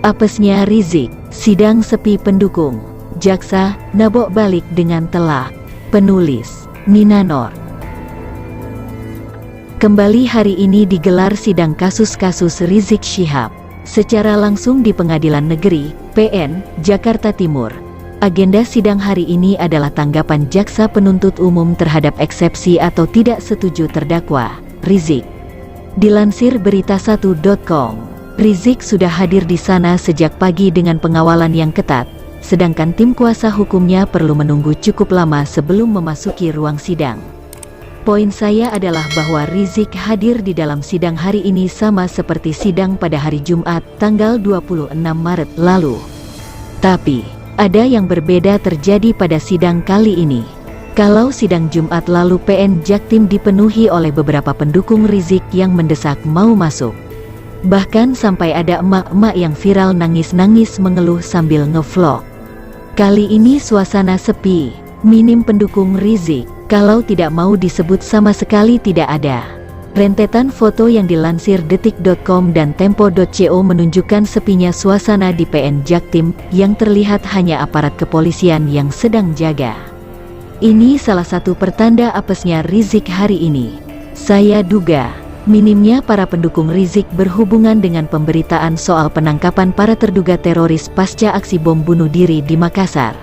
Apesnya Rizik, sidang sepi pendukung. Jaksa nabok balik dengan telak. Penulis Nina Nur. Kembali hari ini digelar sidang kasus-kasus Rizik Syihab secara langsung di Pengadilan Negeri PN Jakarta Timur. Agenda sidang hari ini adalah tanggapan jaksa penuntut umum terhadap eksepsi atau tidak setuju terdakwa Rizik. Dilansir berita1.com, Rizik sudah hadir di sana sejak pagi dengan pengawalan yang ketat, sedangkan tim kuasa hukumnya perlu menunggu cukup lama sebelum memasuki ruang sidang. Poin saya adalah bahwa Rizik hadir di dalam sidang hari ini sama seperti sidang pada hari Jumat tanggal 26 Maret lalu. Tapi, ada yang berbeda terjadi pada sidang kali ini. Kalau sidang Jumat lalu PN Jaktim dipenuhi oleh beberapa pendukung Rizik yang mendesak mau masuk. Bahkan sampai ada emak-emak yang viral nangis-nangis mengeluh sambil ngevlog. Kali ini suasana sepi, minim pendukung Rizik. Kalau tidak mau disebut sama sekali tidak ada. Rentetan foto yang dilansir detik.com dan tempo.co menunjukkan sepinya suasana di PN Jaktim, yang terlihat hanya aparat kepolisian yang sedang jaga. Ini salah satu pertanda apesnya Rizik hari ini. Saya duga, minimnya para pendukung Rizik berhubungan dengan pemberitaan soal penangkapan para terduga teroris pasca aksi bom bunuh diri di Makassar.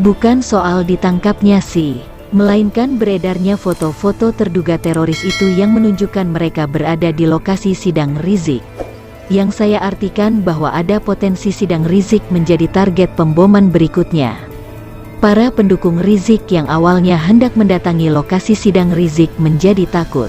Bukan soal ditangkapnya sih, melainkan beredarnya foto-foto terduga teroris itu yang menunjukkan mereka berada di lokasi sidang Rizik. Yang saya artikan bahwa ada potensi sidang Rizik menjadi target pemboman berikutnya. Para pendukung Rizik yang awalnya hendak mendatangi lokasi sidang Rizik menjadi takut.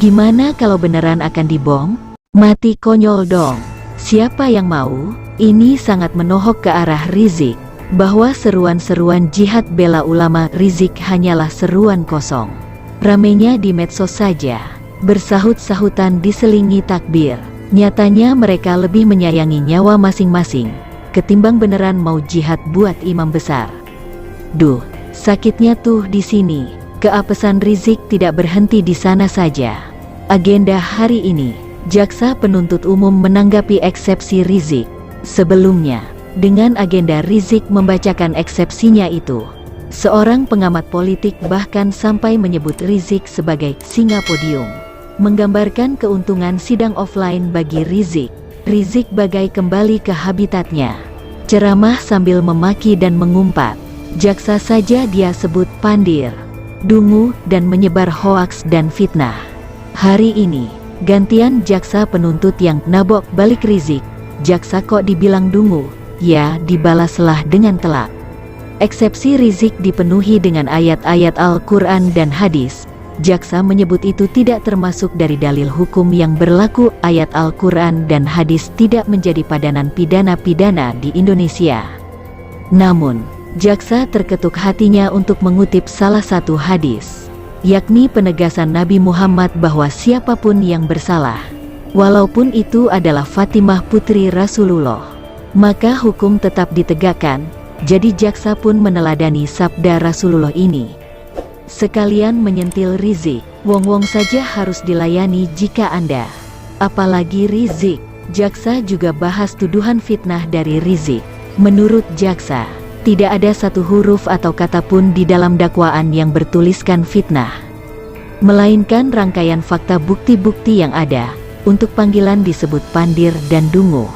Gimana kalau beneran akan dibom? Mati konyol dong. Siapa yang mau? Ini sangat menohok ke arah Rizik. Bahwa seruan-seruan jihad bela ulama Rizik hanyalah seruan kosong. Ramenya di medsos saja, bersahut-sahutan diselingi takbir. Nyatanya mereka lebih menyayangi nyawa masing-masing ketimbang beneran mau jihad buat imam besar. Duh, sakitnya tuh di sini. Keapesan Rizik tidak berhenti di sana saja. Agenda hari ini, jaksa penuntut umum menanggapi eksepsi Rizik. Sebelumnya, dengan agenda Rizik membacakan eksepsinya itu, seorang pengamat politik bahkan sampai menyebut Rizik sebagai singa podium, menggambarkan keuntungan sidang offline bagi Rizik. Rizik bagai kembali ke habitatnya, ceramah sambil memaki dan mengumpat. Jaksa saja dia sebut pandir, dungu, dan menyebar hoaks dan fitnah. Hari ini, gantian jaksa penuntut yang nabok balik Rizik. Jaksa kok dibilang dungu? Ya, dibalaslah dengan telak. Eksepsi Rizik dipenuhi dengan ayat-ayat Al-Quran dan hadis. Jaksa menyebut itu tidak termasuk dari dalil hukum yang berlaku. Ayat Al-Quran dan hadis tidak menjadi padanan pidana di Indonesia. Namun, jaksa terketuk hatinya untuk mengutip salah satu hadis, yakni penegasan Nabi Muhammad bahwa siapapun yang bersalah, walaupun itu adalah Fatimah putri Rasulullah, maka hukum tetap ditegakkan. Jadi jaksa pun meneladani sabda Rasulullah ini. Sekalian menyentil Rizik, wong-wong saja harus dilayani jika Anda. Apalagi Rizik. Jaksa juga bahas tuduhan fitnah dari Rizik. Menurut jaksa, tidak ada satu huruf atau kata pun di dalam dakwaan yang bertuliskan fitnah, melainkan rangkaian fakta bukti-bukti yang ada. Untuk panggilan disebut pandir dan dungu.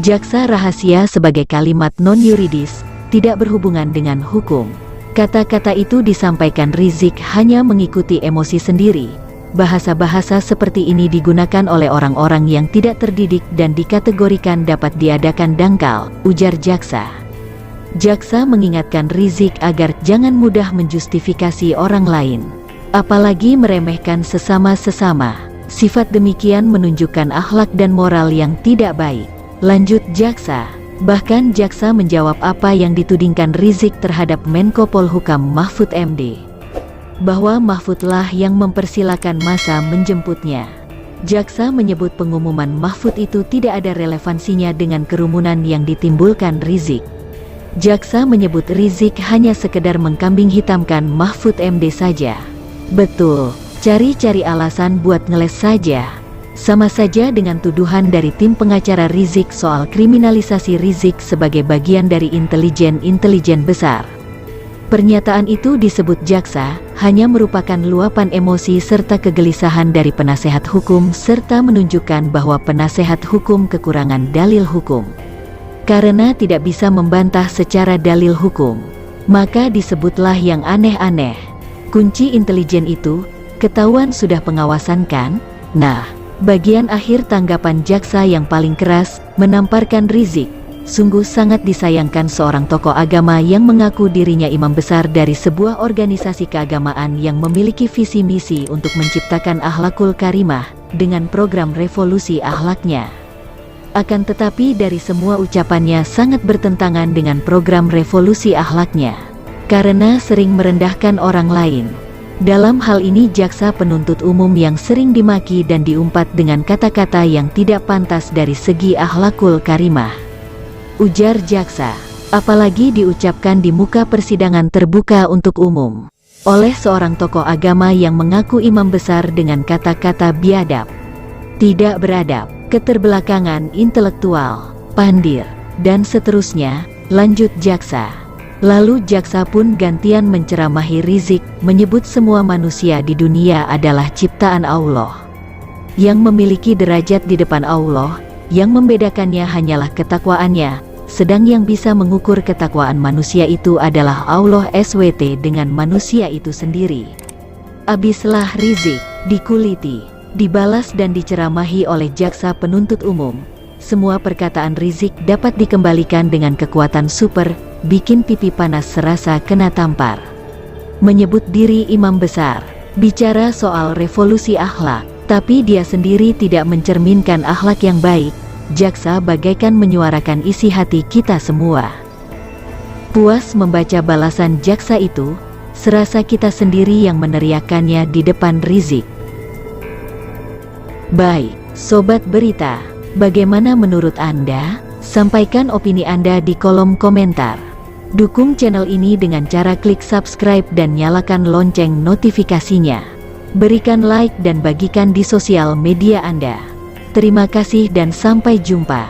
Jaksa rahasia sebagai kalimat non-yuridis, tidak berhubungan dengan hukum. Kata-kata itu disampaikan Rizik hanya mengikuti emosi sendiri. Bahasa-bahasa seperti ini digunakan oleh orang-orang yang tidak terdidik dan dikategorikan dapat diadakan dangkal, ujar jaksa. Jaksa mengingatkan Rizik agar jangan mudah menjustifikasi orang lain, apalagi meremehkan sesama-sesama. Sifat demikian menunjukkan akhlak dan moral yang tidak baik. Lanjut jaksa, bahkan jaksa menjawab apa yang ditudingkan Rizik terhadap Menko Polhukam Mahfud MD, bahwa Mahfudlah yang mempersilakan massa menjemputnya. Jaksa menyebut pengumuman Mahfud itu tidak ada relevansinya dengan kerumunan yang ditimbulkan Rizik. Jaksa menyebut Rizik hanya sekedar mengkambing hitamkan Mahfud MD saja. Betul, cari-cari alasan buat ngeles saja. Sama saja dengan tuduhan dari tim pengacara Rizik soal kriminalisasi Rizik sebagai bagian dari intelijen besar. Pernyataan itu disebut jaksa hanya merupakan luapan emosi serta kegelisahan dari penasehat hukum serta menunjukkan bahwa penasehat hukum kekurangan dalil hukum. Karena tidak bisa membantah secara dalil hukum, maka disebutlah yang aneh-aneh. Kunci intelijen itu, ketahuan sudah pengawasan kan? Nah, bagian akhir tanggapan jaksa yang paling keras, menamparkan Rizik. Sungguh sangat disayangkan seorang tokoh agama yang mengaku dirinya imam besar dari sebuah organisasi keagamaan yang memiliki visi misi untuk menciptakan akhlakul karimah dengan program revolusi akhlaknya. Akan tetapi dari semua ucapannya sangat bertentangan dengan program revolusi akhlaknya, karena sering merendahkan orang lain. Dalam hal ini jaksa penuntut umum yang sering dimaki dan diumpat dengan kata-kata yang tidak pantas dari segi akhlakul karimah. Ujar jaksa, apalagi diucapkan di muka persidangan terbuka untuk umum oleh seorang tokoh agama yang mengaku imam besar dengan kata-kata biadab, tidak beradab, keterbelakangan intelektual, pandir, dan seterusnya, lanjut jaksa. Lalu jaksa pun gantian menceramahi Rizik, menyebut semua manusia di dunia adalah ciptaan Allah yang memiliki derajat di depan Allah, yang membedakannya hanyalah ketakwaannya. Sedang yang bisa mengukur ketakwaan manusia itu adalah Allah SWT dengan manusia itu sendiri. Abislah Rizik, dikuliti, dibalas dan diceramahi oleh jaksa penuntut umum. Semua perkataan Rizik dapat dikembalikan dengan kekuatan super, bikin pipi panas serasa kena tampar. Menyebut diri imam besar, bicara soal revolusi akhlak, tapi dia sendiri tidak mencerminkan akhlak yang baik. Jaksa bagaikan menyuarakan isi hati kita semua. Puas membaca balasan jaksa itu, serasa kita sendiri yang meneriakannya di depan Rizik. Baik, Sobat Berita, bagaimana menurut Anda? Sampaikan opini Anda di kolom komentar. Dukung channel ini dengan cara klik subscribe dan nyalakan lonceng notifikasinya. Berikan like dan bagikan di sosial media Anda. Terima kasih dan sampai jumpa.